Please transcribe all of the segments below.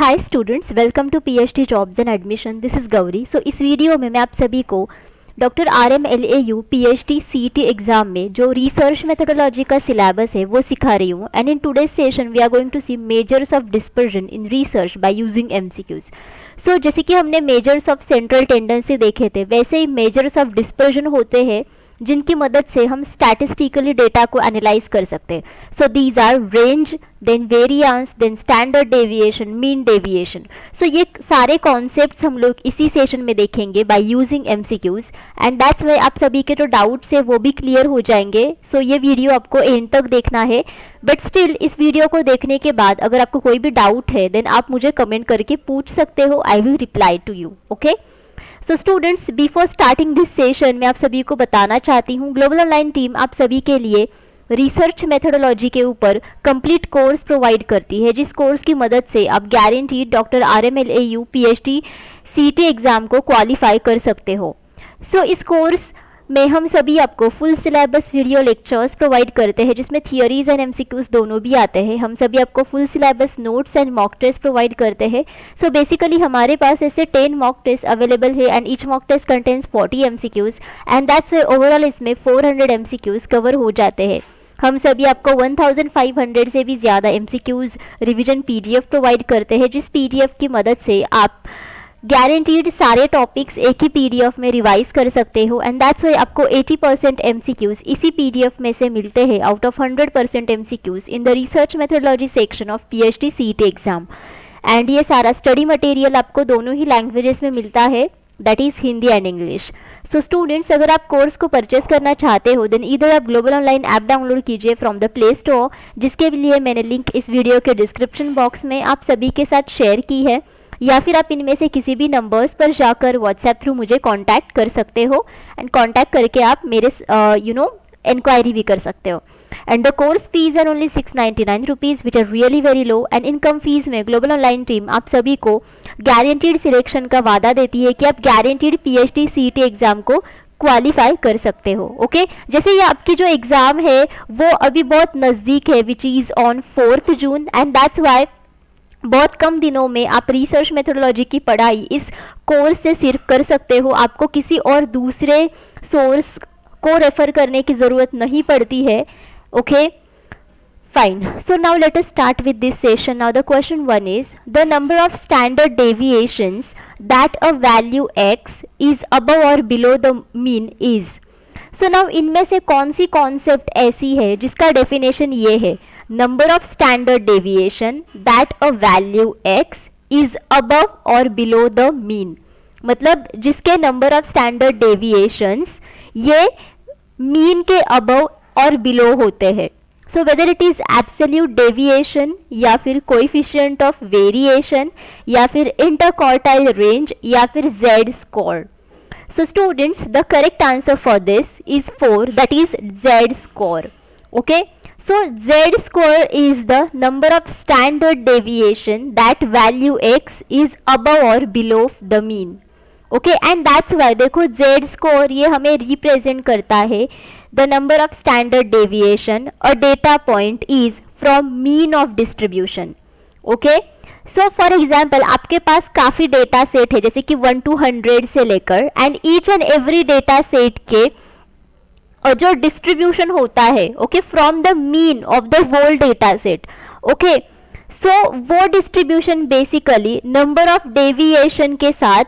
Hi students, welcome to PhD jobs and admission. This is Gauri. इस video में मैं आप सभी को doctor RMLAU PhD CET exam में जो रिसर्च मेथोडोलॉजी का सिलेबस है वो सिखा रही हूँ। And in today's session we are going to see measures of dispersion in research by using MCQs. जैसे कि हमने मेजर्स ऑफ सेंट्रल टेंडेंसी देखे थे, वैसे ही मेजर्स ऑफ डिस्पर्जन होते हैं जिनकी मदद से हम स्टैटिस्टिकली डेटा को एनालाइज कर सकते हैं। So these are range, then variance, then standard deviation, mean deviation. ये सारे कॉन्सेप्ट्स हम लोग इसी सेशन में देखेंगे by using MCQs. And that's why आप सभी के जो डाउट्स है वो भी क्लियर हो जाएंगे। ये वीडियो आपको एंड तक देखना है। बट स्टिल इस वीडियो को देखने के बाद अगर आपको कोई भी डाउट है देन आप मुझे कमेंट करके पूछ सकते हो। I will reply to you. Okay, so students, before starting this session मैं आप सभी को बताना चाहती हूँ, ग्लोबल ऑनलाइन टीम आप सभी के लिए रिसर्च मेथोडोलॉजी के ऊपर कंप्लीट कोर्स प्रोवाइड करती है, जिस कोर्स की मदद से आप guaranteed doctor RMLAU PhD CET exam को क्वालिफाई कर सकते हो। इस कोर्स में हम सभी आपको full syllabus video lectures provide करते हैं, जिसमें थियोरीज एंड एमसीक्यूज दोनों भी आते हैं। हम सभी आपको full syllabus notes and mock test provide करते हैं। बेसिकली हमारे पास ऐसे 10 मॉक टेस्ट अवेलेबल है and each mock test contains 40 MCQs and that's why overall इसमें 400 एमसीक्यूज कवर हो जाते हैं। हम सभी आपको 1500 से भी ज़्यादा एमसीक्यूज रिवीजन PDF प्रोवाइड करते हैं, जिस PDF की मदद से आप गारंटीड सारे टॉपिक्स एक ही PDF में रिवाइज कर सकते हो। एंड दैट्स वाई आपको 80% एमसीक्यूज इसी PDF में से मिलते हैं out of 100% MCQs in the research methodology section of PhD CET exam. And ये सारा स्टडी मटेरियल आपको दोनों ही लैंग्वेजेस में मिलता है, that is Hindi and English. Students, अगर आप कोर्स को परचेस करना चाहते हो देन इधर आप ग्लोबल ऑनलाइन ऐप डाउनलोड कीजिए फ्रॉम द प्ले स्टोर, जिसके लिए मैंने लिंक इस वीडियो के डिस्क्रिप्शन बॉक्स में आप सभी के साथ शेयर की है, या फिर आप इनमें से किसी भी नंबर्स पर जाकर व्हाट्सएप थ्रू मुझे कांटेक्ट कर सकते हो एंड कांटेक्ट करके आप मेरे इंक्वायरी भी कर सकते हो। And the course fees are only 699 rupees which are really very low. And income fees में ग्लोबल ऑनलाइन टीम आप सभी को गारंटीड सिलेक्शन का वादा देती है कि आप गारंटीड PhD CET एग्जाम को क्वालिफाई कर सकते हो। ओके, जैसे ये आपकी जो एग्जाम है वो अभी बहुत नज़दीक है, which is on 4 June and that's Y बहुत कम दिनों में आप रिसर्च मेथोडोलॉजी की पढ़ाई इस कोर्स से सिर्फ कर सकते हो। आपको किसी और दूसरे सोर्स को रेफर करने की ज़रूरत नहीं पड़ती है। Okay, fine. Now let us start with this session. Now the question 1 is the number of standard deviations that a value x is above or below the mean is. Now इनमें से कौन C concept ऐसी है जिसका definition ये है, number of standard deviation that a value x is above और below the mean. मतलब जिसके नंबर ऑफ स्टैंडर्ड डेविएशंस ये मीन के अबव और बिलो होते हैं। Weather it is absolute deviation या फिर कोएफिशिएंट ऑफ वेरिएशन या फिर इंटरक्वार्टाइल रेंज या फिर Z score. Students, the correct answer for this is 4, that is Z score. Okay, Z score is the number of standard deviation that value x is above or below the mean. Okay, and that's why देखो Z score ये हमें represent करता है the number of standard deviation a data point is from mean of distribution. Okay, for example आपके पास काफ़ी data set है, जैसे कि 1 to 100 से लेकर, and each and every data set के और जो डिस्ट्रीब्यूशन होता है, okay, from the mean of the whole data set. Okay, वो distribution basically number of deviation के साथ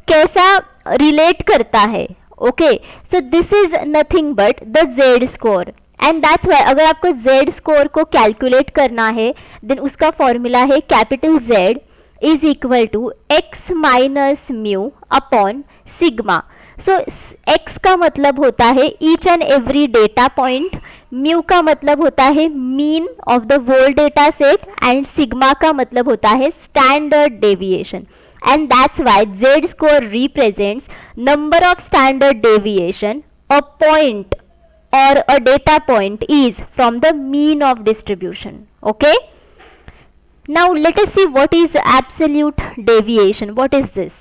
कैसा रिलेट करता है। Okay, this is nothing but the Z score and that's why अगर आपको Z स्कोर को कैलकुलेट करना है देन उसका फॉर्मूला है capital Z is equal to x minus mu upon sigma. x का मतलब होता है each and every data point, mu का मतलब होता है mean of the whole data set and sigma का मतलब होता है standard deviation. And that's why Z score represents number of standard deviation a point और a data point is from the mean of distribution. Okay, now let us see what is absolute deviation. What is this?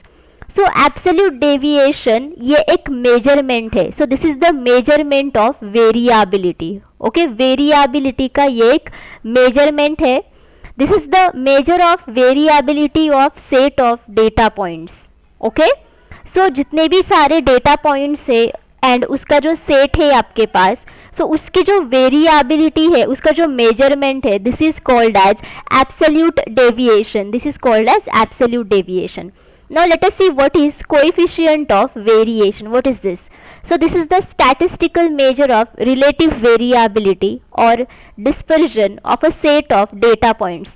Absolute deviation ये एक measurement है। This is the measurement of variability. Okay, variability का ये एक measurement है this is the measure of variability of set of data points. Okay, so जितने भी सारे डेटा पॉइंट्स है एंड उसका जो सेट है आपके पास, सो उसकी जो वेरिएबिलिटी है, उसका जो मेजरमेंट है, this is called as absolute deviation. This is called as absolute deviation. Now let us see what is coefficient of variation. What is this? So this is the statistical measure of relative variability or dispersion of a set of data points.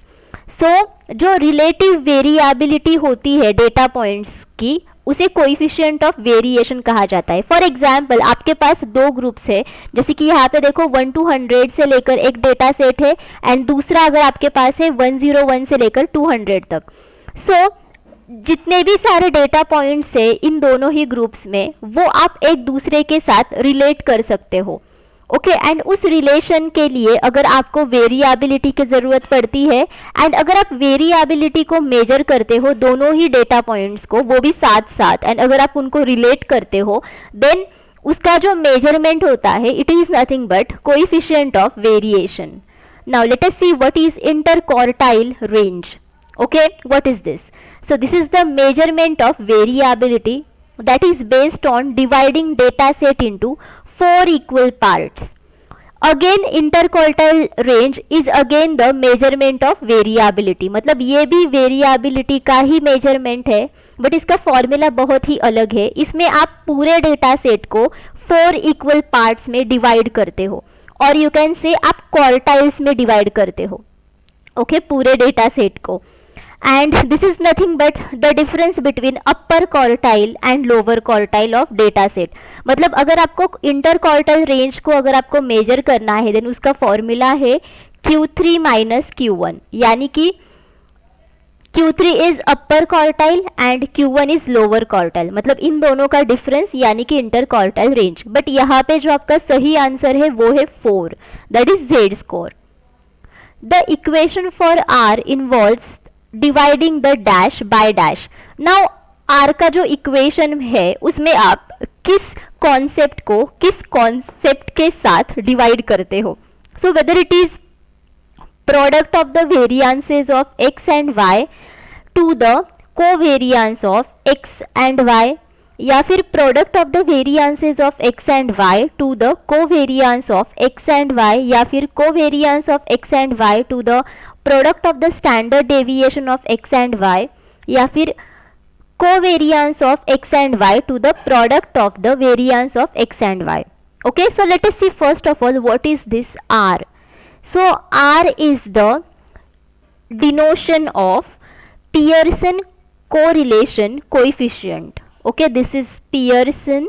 So जो relative variability होती है data points की, उसे coefficient of variation कहा जाता है. For example आपके पास दो ग्रुप्स है, जैसे कि यहाँ पे देखो 1 to 100 से लेकर एक डेटा सेट है एंड दूसरा अगर आपके पास है 101 से लेकर 200 तक. सो जितने भी सारे डेटा पॉइंट्स है इन दोनों ही ग्रुप्स में, वो आप एक दूसरे के साथ रिलेट कर सकते हो. ओके, एंड उस रिलेशन के लिए अगर आपको वेरिएबिलिटी की ज़रूरत पड़ती है एंड अगर आप वेरिएबिलिटी को मेजर करते हो दोनों ही डेटा पॉइंट्स को, वो भी साथ साथ, एंड अगर आप उनको रिलेट करते हो, देन उसका जो मेजरमेंट होता है it is nothing but coefficient of variation. Now let us see what is interquartile range. Okay, what is this? So this is the measurement of variability that is based on dividing data set into 4 equal parts. Again interquartile range is again the measurement of variability. मतलब ये भी variability का ही measurement है, but इसका formula बहुत ही अलग है. इसमें आप पूरे data set को 4 equal parts में divide करते हो, और you can say आप quartiles में divide करते हो. Okay, पूरे data set को. And this is nothing but the difference between upper quartile and lower quartile of data set. मतलब अगर आपको interquartile range को अगर आपको मेजर करना है, देन उसका फॉर्मूला है Q3 माइनस Q1, यानी कि Q3 is upper quartile and Q1 is lower quartile. मतलब इन दोनों का डिफरेंस यानी कि इंटरक्वार्टाइल रेंज. बट यहाँ पे जो आपका सही आंसर है वो है 4, that is Z score. The equation for R involves dividing the dash by dash. Now R का जो इक्वेशन है उसमें आप किस कॉन्सेप्ट को किस कॉन्सेप्ट के साथ डिवाइड करते हो. So whether it is product of the variances of x and y to the covariance of x and y, या फिर product of the variances of x and y to the covariance of x and y, या फिर covariance of x and y to the product of the standard deviation of x and y, या फिर covariance of x and y to the product of the variance of x and y. Okay, so let us see first of all what is this R. So R is the denotation of Pearson correlation coefficient. Okay, this is Pearson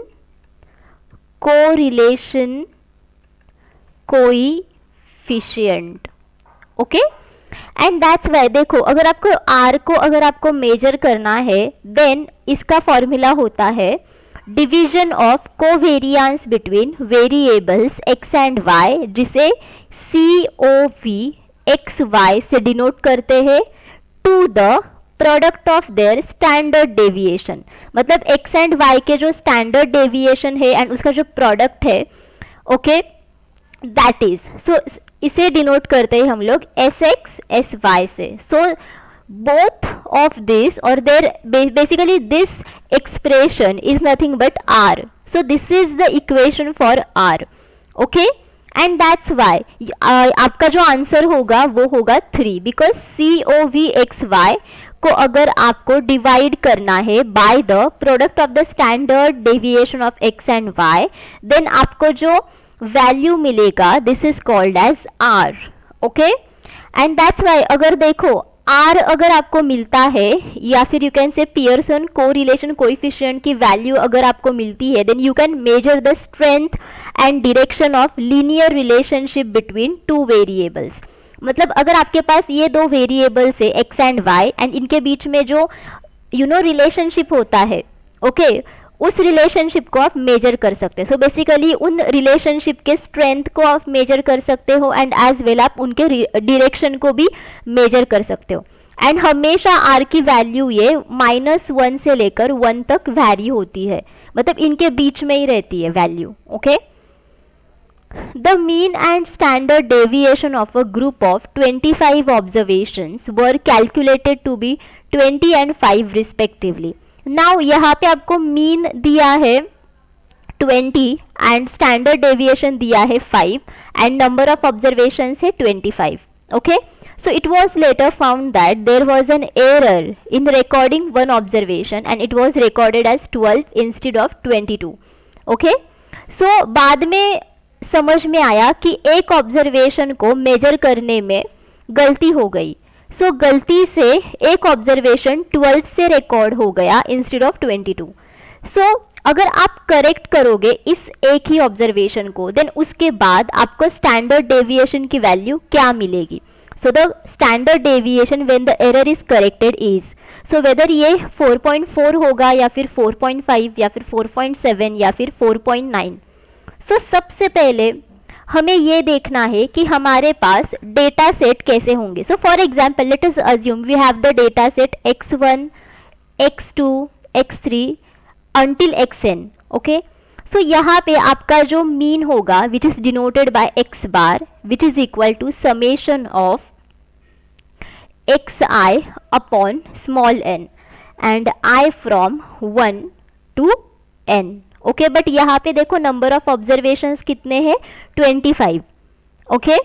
correlation coefficient. Okay, and that's why देखो अगर आपको R को अगर आपको major करना है, then इसका formula होता है division of covariance between variables x and y, जिसे COV XY से डिनोट करते हैं, to the product of their standard deviation. मतलब x एंड y के जो स्टैंडर्ड डेविएशन है एंड उसका जो प्रोडक्ट है, ओके, दैट इज, सो इसे डिनोट करते हैं हम लोग SX SY से. सो बोथ ऑफ दिस और there basically this expression is nothing but R. So this is the equation for R. Okay, and that's why आपका जो आंसर होगा वो होगा 3, बिकॉज COV XY को अगर आपको डिवाइड करना है by the product of the standard deviation of x and y, then आपको जो वैल्यू मिलेगा this is called as R. Okay, and that's why अगर देखो R अगर आपको मिलता है, या फिर you can say Pearson correlation coefficient की वैल्यू अगर आपको मिलती है, then you can measure the strength and direction of linear relationship between two variables. मतलब अगर आपके पास ये दो वेरिएबल्स है एक्स एंड वाई, एंड इनके बीच में जो रिलेशनशिप होता है, ओके, उस रिलेशनशिप को आप मेजर कर सकते हो. सो बेसिकली उन रिलेशनशिप के स्ट्रेंथ को आप मेजर कर सकते हो, एंड एज वेल आप उनके डायरेक्शन को भी मेजर कर सकते हो. एंड हमेशा R की वैल्यू ये -1 से लेकर 1 तक वैरी होती है, मतलब इनके बीच में ही रहती है value. Okay, The mean and standard deviation of a group of 25 observations were calculated to be 20 and 5 respectively. Now यहाँ पे आपको mean दिया है 20 and standard deviation दिया है 5 and number of observations है 25. Okay, so it was later found that there was an error in recording one observation and it was recorded as 12 instead of 22. Okay, so बाद में समझ में आया कि एक ऑब्जर्वेशन को मेजर करने में गलती हो गई. सो गलती से एक ऑब्जर्वेशन 12 से रिकॉर्ड हो गया इंस्टेड ऑफ 22. सो अगर आप करेक्ट करोगे इस एक ही ऑब्जर्वेशन को, देन उसके बाद आपको स्टैंडर्ड डेविएशन की वैल्यू क्या मिलेगी. So the standard deviation when the error is corrected is, so whether ये 4.4 होगा या फिर 4.5 या फिर 4.7 या फिर 4.9. सो सबसे पहले हमें ये देखना है कि हमारे पास डेटा सेट कैसे होंगे. So for example let us assume we have the data set x1, x2, x3 until xn. Okay, so यहाँ पे आपका जो मीन होगा which is denoted by x bar which is equal to summation of xi upon small n and i from 1 to n. Okay, but यहाँ पे देखो number of observations कितने हैं 25. Okay,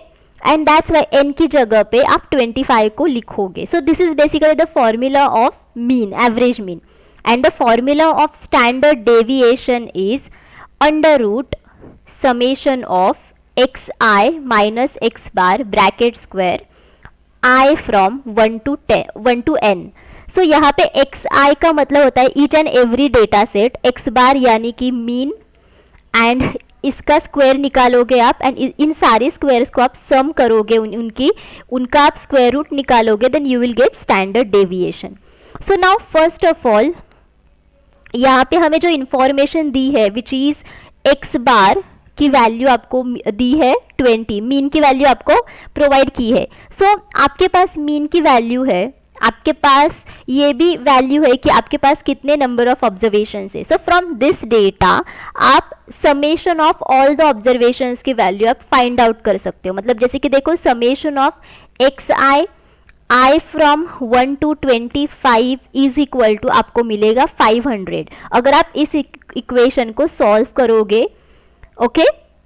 and that's why n की जगह पे आप 25 को लिखोगे. So this is basically the formula of mean, average mean. And the formula of standard deviation is under root summation of xi minus x bar bracket square i from 1 to n. So यहाँ पे xi का मतलब होता है each and every data set, x bar यानी कि mean and इसका square निकालोगे आप एंड इन सारे स्क्वायर्स को आप सम करोगे, उनका आप स्क्वायर रूट निकालोगे, then you will get standard deviation. So now first of all यहाँ पे हमें जो इंफॉर्मेशन दी है विच इज x बार की वैल्यू आपको दी है 20, मीन की वैल्यू आपको प्रोवाइड की है. सो आपके पास मीन की वैल्यू है, आपके पास ये भी वैल्यू है कि आपके पास कितने नंबर ऑफ ऑब्जर्वेशंस है. सो फ्रॉम दिस डेटा आप summation of all the observations की वैल्यू आप फाइंड आउट कर सकते हो. मतलब जैसे कि देखो summation of xi i from 1 to 25 is equal to आपको मिलेगा 500 अगर आप इस इक्वेशन को सॉल्व करोगे. Okay,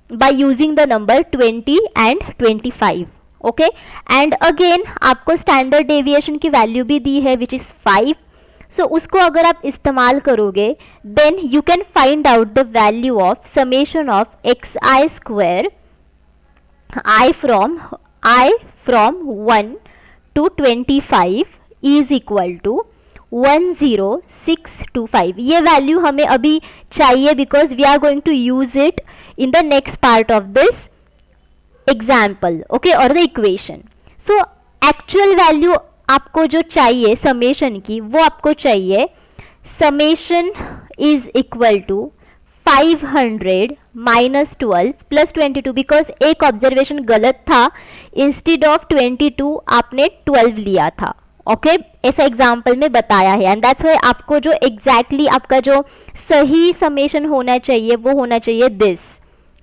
by using the number 20 and 25. Okay, and again आपको स्टैंडर्ड डेविएशन की वैल्यू भी दी है विच इज 5. सो उसको अगर आप इस्तेमाल करोगे then you can find out the value of summation of xi square i from 1 to 25 is equal to 10625. ये वैल्यू हमें अभी चाहिए because we are going to use it in the next part of this example. Okay, और the equation. So actual value आपको जो चाहिए summation की वो आपको चाहिए summation is equal to 500 minus 12 plus 22 because एक ऑब्जर्वेशन गलत था, इंस्टेड ऑफ 22 आपने 12 लिया था. ओके, ऐसा एग्जाम्पल में बताया है एंड दैट्स वाई आपको जो एग्जैक्टली आपका जो सही समेशन होना चाहिए वो होना चाहिए this.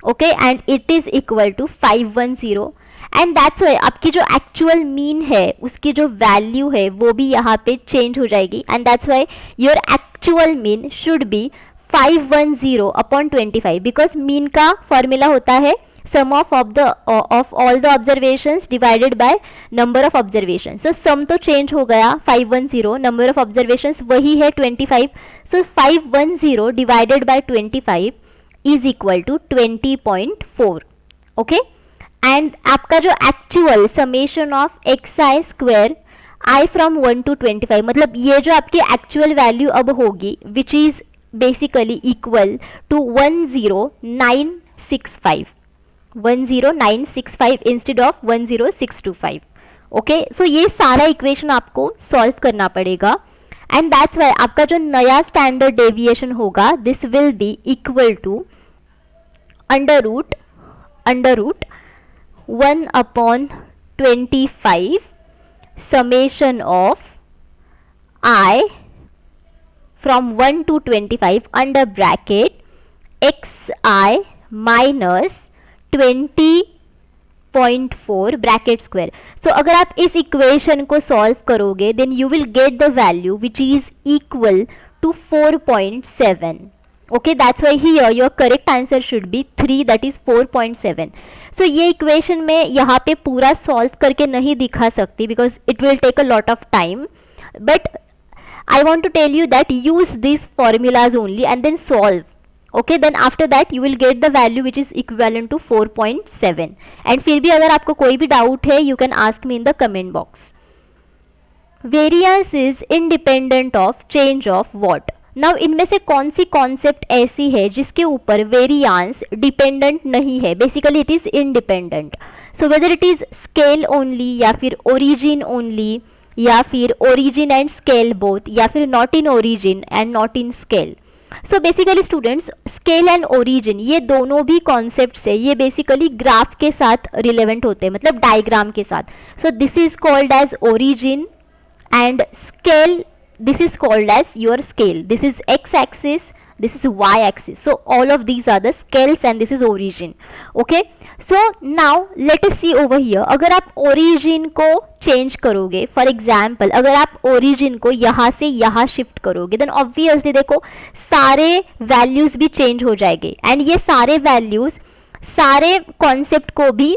Okay, and it is equal to 510 and that's why आपकी जो एक्चुअल मीन है उसकी जो वैल्यू है वो भी यहाँ पे चेंज हो जाएगी and that's why your actual mean should be 510 upon 25 because mean का फॉर्मूला होता है sum of all the observations divided by number of observation. So sum तो चेंज हो गया 510, नंबर ऑफ ऑब्जर्वेशंस वही है 25. So 510 divided by 25 is equal to 20.4. Okay, and आपका जो actual summation of xi square i from 1 to 25 मतलब ये जो आपकी एक्चुअल वैल्यू अब होगी which is basically equal to 10965 instead of 10625. Okay, so ये सारा इक्वेशन आपको सॉल्व करना पड़ेगा एंड दैट्स वाई आपका जो नया स्टैंडर्ड डेविएशन होगा this will be equal to under root 1 upon 25 summation of i from 1 to 25 under bracket xi minus 20.4 bracket square. So अगर आप इस इक्वेशन को सॉल्व करोगे then you will get the value which is equal to 4.7. Okay, that's why here your correct answer should be 3, that is 4.7. So ये equation में यहाँ पे पूरा सॉल्व करके नहीं दिखा सकती because it will take a lot of time, but I want to tell you that use these formulas only and then solve. Okay, then after that you will get the value which is equivalent to 4.7. and फिर भी अगर आपको कोई भी doubt है you can ask me in the comment box. Variance is independent of change of what? Now इनमें से कौन सी कॉन्सेप्ट ऐसी है जिसके ऊपर वेरियांस डिपेंडेंट नहीं है? Basically it is independent. So whether it is scale only या फिर ओरिजिन ओनली या फिर ओरिजिन एंड स्केल बोथ या फिर not in origin and not in scale. So basically students scale and origin ये दोनों भी कॉन्सेप्ट्स है, ये बेसिकली ग्राफ के साथ रिलेवेंट होते हैं, मतलब डायग्राम के साथ. So this is called as origin and scale, this is called as your scale. This is x axis, this is y axis. So all of these are the scales and this is origin. Okay, so now let us see over here. अगर आप origin को change करोगे, for example अगर आप origin को यहाँ से यहाँ shift करोगे then obviously देखो सारे values भी change हो जाएंगे and ये सारे values सारे concept को भी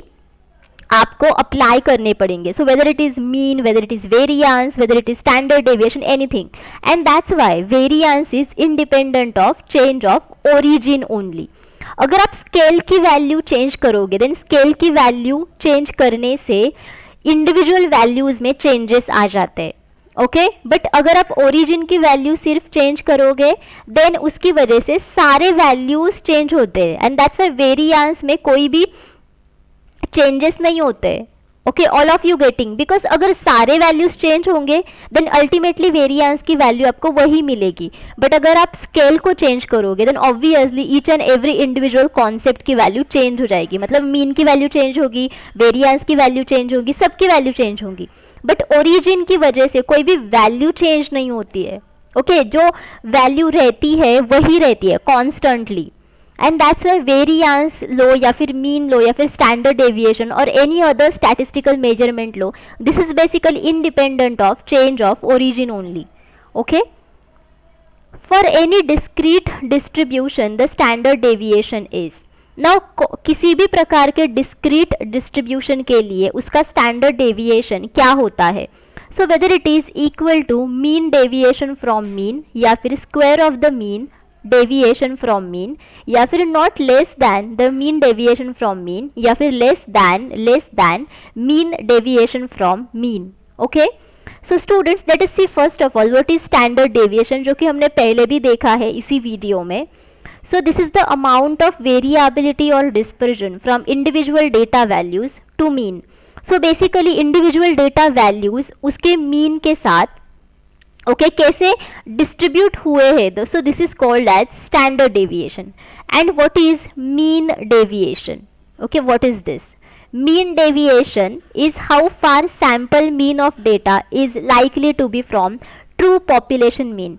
आपको अप्लाई करने पड़ेंगे. सो whether it is mean, weather it is variance, weather it is standard deviation, anything. And that's why variance is independent of change of origin only. अगर आप स्केल की वैल्यू चेंज करोगे देन स्केल की value change करने से individual values में changes आ जाते हैं. ओके, बट अगर आप ओरिजिन की वैल्यू सिर्फ चेंज करोगे देन उसकी वजह से सारे वैल्यूज चेंज होते हैं एंड दैट्स व्हाई वेरियांस में कोई भी चेंजेस नहीं होते. Okay, all of you getting, because अगर सारे वैल्यूज चेंज होंगे देन अल्टीमेटली वेरिएंस की वैल्यू आपको वही मिलेगी. बट अगर आप स्केल को चेंज करोगे then obviously each and every individual concept की वैल्यू चेंज हो जाएगी. मतलब मीन की वैल्यू चेंज होगी, वेरिएंस की वैल्यू चेंज होगी, सबकी वैल्यू चेंज होगी. बट ओरिजिन की वजह से कोई भी वैल्यू चेंज नहीं होती है. ओके, जो वैल्यू रहती है वही रहती है constantly. And that's why variance लो या फिर मीन लो या फिर स्टैंडर्ड डेविएशन और एनी अदर स्टैटिस्टिकल मेजरमेंट लो, this is basically independent of change of origin only. Okay, for any discrete distribution the standard deviation is. Now किसी भी प्रकार के डिस्क्रीट डिस्ट्रीब्यूशन के लिए उसका स्टैंडर्ड डेविएशन क्या होता है? So whether it is equal to mean deviation from mean या फिर square of the mean deviation from mean या फिर not less than the mean deviation from mean या फिर less than mean deviation from mean. Okay, so students let us see first of all what is standard deviation, जो कि हमने पहले भी देखा है इसी वीडियो में. So this is the amount of variability और dispersion from individual data values to mean. So basically individual data values उसके मीन के साथ ओके कैसे डिस्ट्रीब्यूट हुए हैं. So this is called as standard deviation. And what is mean deviation? Okay, what is this? Mean deviation is how far sample mean of data is likely to be from true population mean.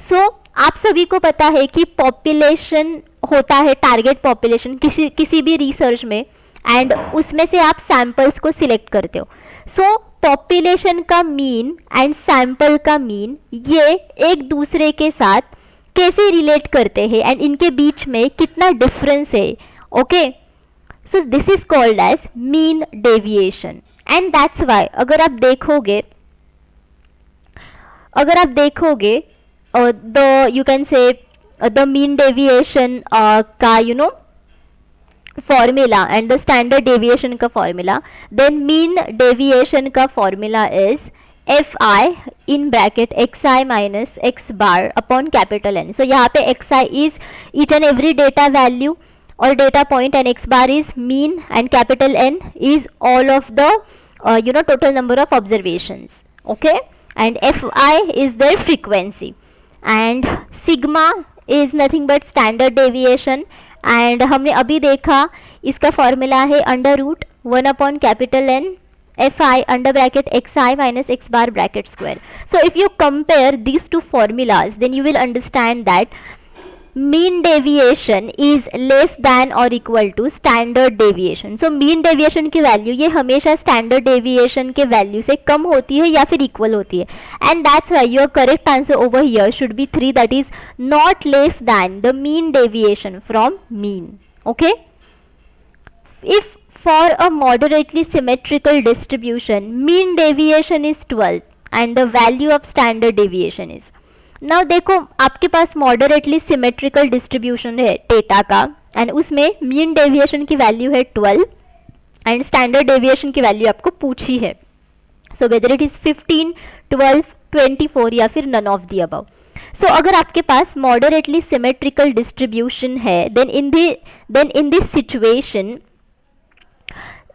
So आप सभी को पता है कि population होता है target population किसी भी रिसर्च में एंड उसमें से आप सैंपल्स को सिलेक्ट करते हो. सो पॉपुलेशन का मीन एंड सैंपल का मीन ये एक दूसरे के साथ कैसे रिलेट करते हैं एंड इनके बीच में कितना डिफरेंस है. Okay, so this is called as mean deviation. And that's why अगर आप देखोगे the you can say the mean deviation का you know formula and the standard deviation का formula, then mean deviation का formula is fi in bracket xi minus x bar upon capital N. So यहाँ पे xi is each and every data value or data point and x bar is mean and capital N is all of the total number of observations. Okay, and fi is their frequency and sigma is nothing but standard deviation. And हमने अभी देखा इसका formula है under root 1 upon capital N fi under bracket xi minus x bar bracket square. So if you compare these two formulas then you will understand that mean deviation is less than or equal to standard deviation. So mean deviation की value ये हमेशा standard deviation के value से कम होती है या फिर equal होती है, and that's why your correct answer over here should be 3, that is not less than the mean deviation from mean. Okay, if for a moderately symmetrical distribution mean deviation is 12 and the value of standard deviation is, now देखो आपके पास moderately symmetrical distribution है data का, and उसमें mean deviation की value है 12 and standard deviation की value आपको पूछी है. सो वेदर इट इज 15, 12, 24 या फिर none of the above. So अगर आपके पास मॉडरेटली सिमेट्रिकल डिस्ट्रीब्यूशन है, then in this situation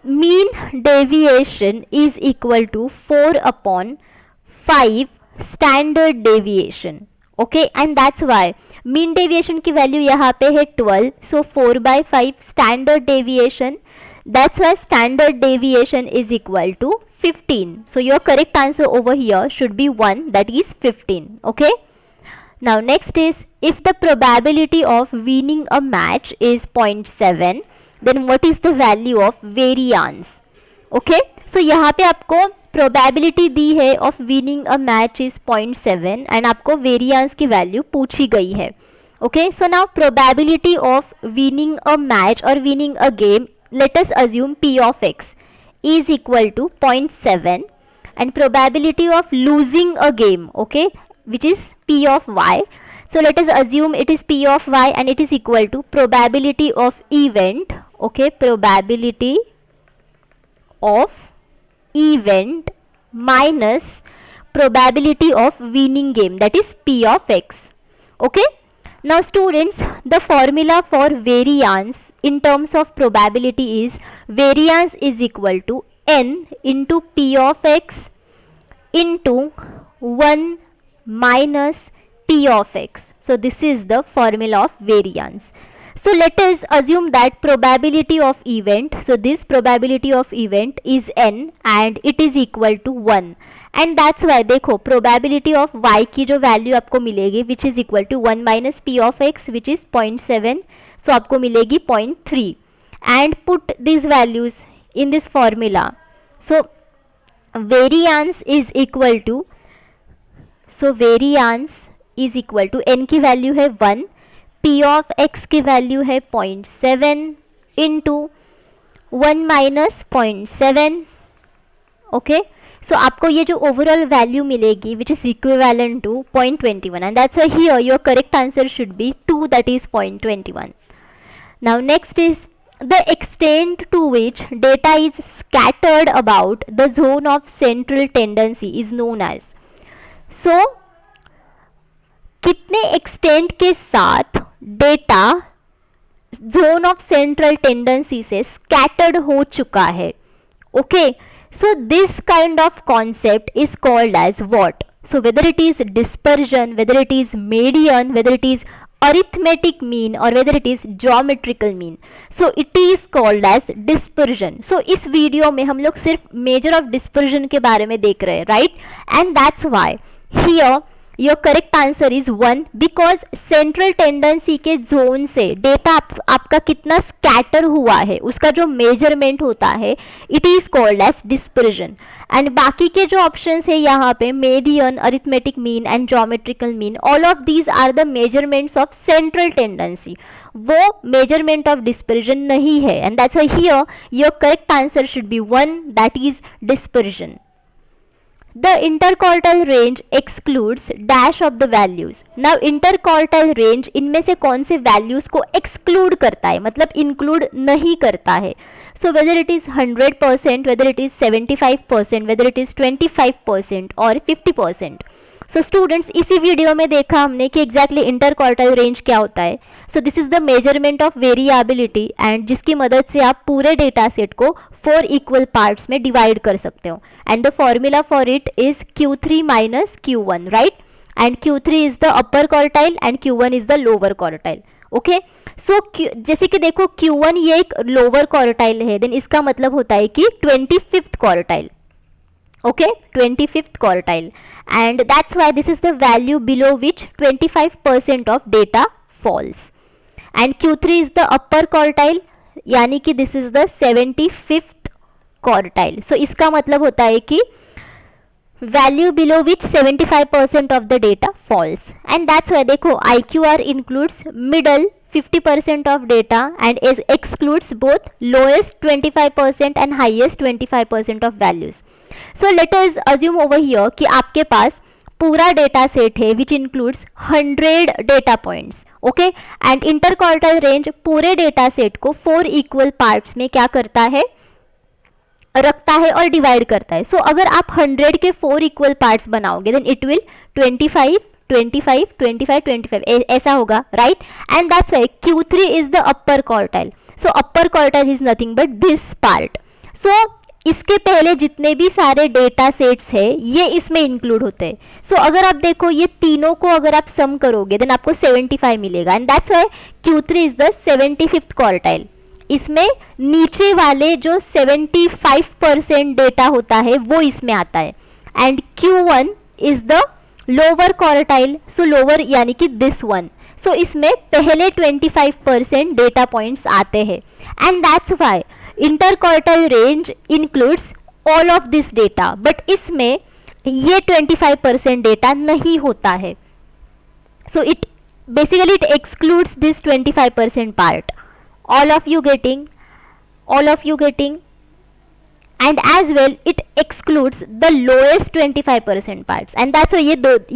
mean deviation is equal to 4/5 standard deviation. Okay, and that's why mean deviation की वैल्यू यहाँ पे है 12, so 4/5 standard deviation, that's why standard deviation is equal to 15. So your correct answer over here should be 1, that is 15. Okay, now next is if the probability of winning a match is 0.7, then what is the value of variance. Okay, so यहाँ पे आपको probability दी है of winning a match is 0.7 and आपको variance की value पूछी गई है. Okay, so now probability of winning a match और winning a game, let us assume p of x is equal to 0.7 and probability of losing a game, okay, which is p of y. So let us assume it is p of y and it is equal to probability of event, okay, probability of event minus probability of winning game, that is p of x. Okay, now students, the formula for variance in terms of probability is variance is equal to n into p of x into 1 minus p of x. So this is the formula of variance. So let us assume that probability of event, so this probability of event is n and it is equal to 1, and that's why देखो probability of y की जो value आपको मिलेगी which is equal to 1 minus p of x which is 0.7, so आपको मिलेगी 0.3, and put these values in this formula. So variance is equal to, so variance is equal to n की value है 1, p of x की value है 0.7 into 1 minus 0.7. Okay, सो आपको ये जो overall value मिलेगी which is equivalent to 0.21 and that's why here your correct answer should be 2, that is 0.21. Now next is the extent to which data is scattered about the zone of central tendency is known as. So कितने extent के साथ data zone of central tendency से scattered हो चुका है. Okay, so this kind of concept is called as what. So whether it is dispersion, whether it is median, whether it is arithmetic mean or whether it is geometrical mean, so it is called as dispersion. So इस video में हम लोग सिर्फ measure of dispersion के बारे में देख रहे हैं, right, and that's why here your correct answer is 1 because central tendency के जोन से डेटा आपका कितना स्कैटर हुआ है उसका जो मेजरमेंट होता है it is called as dispersion. And बाकी के जो ऑप्शंस है यहाँ पे median, arithmetic mean and geometrical mean, all of these are the measurements of central tendency, वो मेजरमेंट ऑफ डिस्पर्जन नहीं है, and that's why here your correct answer should be 1, that is dispersion. The interquartile range excludes dash of the values. Now interquartile range इनमें से कौन से values को exclude करता है, मतलब include नहीं करता है. So whether it is 100%, whether it is 75%, whether it is 25% or 50%. So students, इसी वीडियो में देखा हमने कि exactly interquartile range क्या होता है. So this is the measurement of variability and जिसकी मदद से आप पूरे डेटा सेट को 4 इक्वल पार्ट्स में डिवाइड कर सकते हो, and the formula for it is Q3 minus Q1, right, and Q3 is the upper quartile and Q1 is the lower quartile. Okay, so जैसे कि देखो Q1 ये एक लोअर क्वार्टाइल है, देन इसका मतलब होता है कि 25th quartile. Okay, 25th quartile, and that's why this is the value below which 25% of data false. And Q3 is the upper quartile, यानी कि this is the 75th quartile. So इसका मतलब होता है कि value below which 75% of the data falls. And that's why देखो IQR includes middle 50% of data and excludes both lowest 25% and highest 25% of values. So let us assume over here कि आपके पास पूरा data set है which includes 100 data points. Okay, and interquartile range पूरे data set को 4 equal parts में क्या करता है, रखता है और डिवाइड करता है. सो अगर आप 100 के 4 इक्वल पार्ट्स बनाओगे देन इट विल 25 25 25 25 ऐसा होगा, right. And that's why Q3 is the upper quartile. So upper quartile is nothing but this part. So इसके पहले जितने भी सारे डेटा सेट्स है ये इसमें इंक्लूड होते हैं. सो अगर आप देखो ये तीनों को अगर आप सम करोगे देन आपको 75 मिलेगा. And that's why Q3 is the 75th quartile. इसमें नीचे वाले जो 75% डेटा होता है वो इसमें आता है. And Q1 is the lower quartile. So lower यानी कि दिस वन. सो इसमें पहले 25% डेटा पॉइंट्स आते हैं. And that's why interquartile range includes all of this data, but इसमें ये 25% डेटा नहीं होता है. So it basically it excludes this 25% part. all of you getting and as well it excludes the lowest 25% parts. And that's why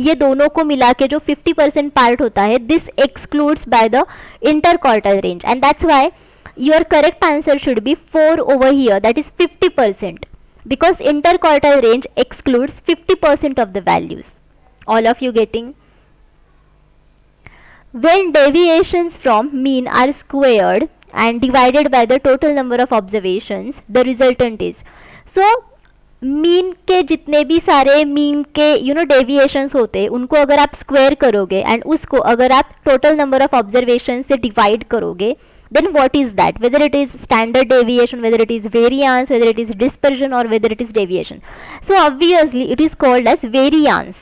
ये दोनों को मिला के जो 50% part होता है this excludes by the interquartile range. And that's why your correct answer should be 4 over here, that is 50%, because interquartile range excludes 50% of the values. All of you getting? When deviations from mean are squared and divided by the total number of observations, the resultant is. So mean के जितने भी सारे mean के deviations होते हैं उनको अगर आप स्क्वायर करोगे एंड उसको अगर आप टोटल नंबर ऑफ ऑब्जर्वेशन से डिवाइड करोगे then what is that, whether it is standard deviation, whether it is variance, whether it is dispersion or whether it is deviation. So obviously it is called as variance,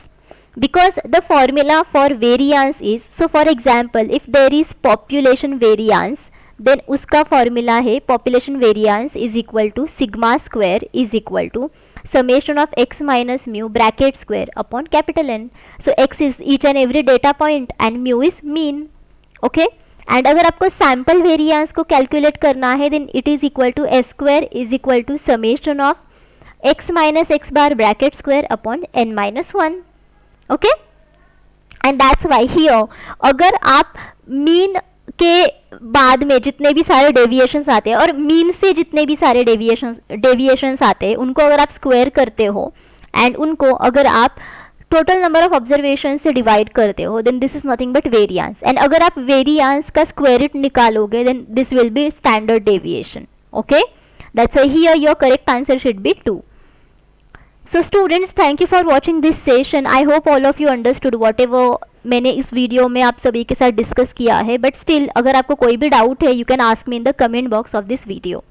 because the formula for variance is, so for example if there is population variance then uska formula hai population variance is equal to sigma square is equal to summation of x minus mu bracket square upon capital N. So x is each and every data point and mu is mean. Okay, and अगर आपको sample variance को calculate करना है then it is equal to S square is equal to summation of x minus x bar bracket square upon n minus 1. Okay, and that's why here अगर आप mean के बाद में जितने भी सारे डेविएशंस आते हैं और मीन से जितने भी सारे डेविएशंस आते हैं उनको अगर आप स्क्वायर करते हो एंड उनको अगर आप टोटल नंबर ऑफ ऑब्जर्वेशन से डिवाइड करते हो then this is nothing but variance. And अगर आप वेरिएंस का स्क्वायर रूट निकालोगे then this will be standard deviation. Okay, that's why here your correct answer should be 2. So students, thank you for watching this session. I hope all of you understood whatever मैंने इस video में आप सभी के साथ discuss किया है. But still अगर आपको कोई भी डाउट है you can ask me in the comment box of this video.